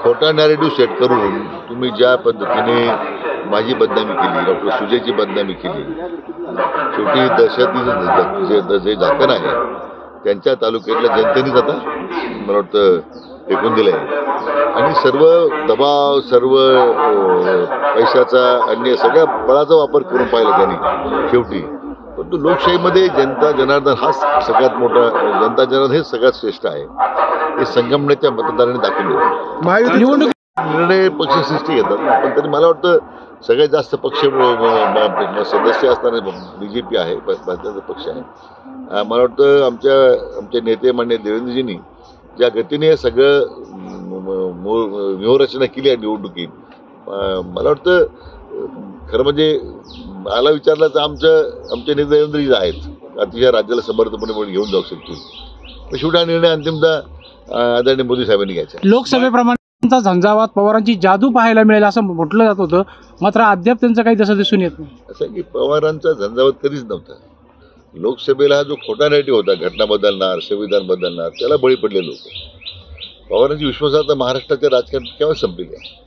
खोटा narrative set करून तुम्ही ज्या पद्धतीने माझी बदनामी केली, डॉक्टर सुजयची बदनामी केली, शेवटी दहशतीचं जे झाकण आहे त्यांच्या तालुक्यातल्या जनतेनेच आता मला वाटतं फेकून दिलं आहे आणि सर्व दबाव, सर्व पैशाचा अन्य सगळ्या बळाचा वापर करून पाहिला त्यांनी शेवटी. परंतु लोकशाहीमध्ये जनता जनार्दन हाच सगळ्यात मोठा, जनता जनार्दन हेच सगळ्यात श्रेष्ठ आहे. हे संगमनेरच्या मतदारांनी दाखवून दिलं. निर्णय पक्षश्रेष्ठी घेतात, पण तरी मला वाटतं सगळ्यात जास्त पक्ष सदस्य असताना BJP आहे, भारताचा पक्ष आहे. मला वाटतं आमचे नेते माननीय देवेंद्रजींनी ज्या गतीने सगळं व्यूहरचना केली आहे निवडणुकीत, मला वाटतं खरं म्हणजे मला विचारलं तर आमचे नेते देवेंद्रजी आहेत, अतिशय राज्याला समर्थपणे घेऊन जाऊ शकतील. पण शेवटी हा निर्णय अंतिमतः आदरणीय मोदी साहेबांनी घ्यायचा. लोकसभेप्रमाणे झंझावात पवारांची जादू पाहायला मिळेल असं म्हटलं जात होतं, मात्र अद्याप त्यांचं काही तसं दिसून येत नाही. असं की पवारांचा झंझावात कधीच नव्हता. लोकसभेला जो खोटा नॅरेटिव्ह होता, घटना बदलणार, संविधान बदलणार, त्याला बळी पडले लोक. पवारांची विश्वासार्हता महाराष्ट्राच्या राजकारणात केव्हा संपली आहे.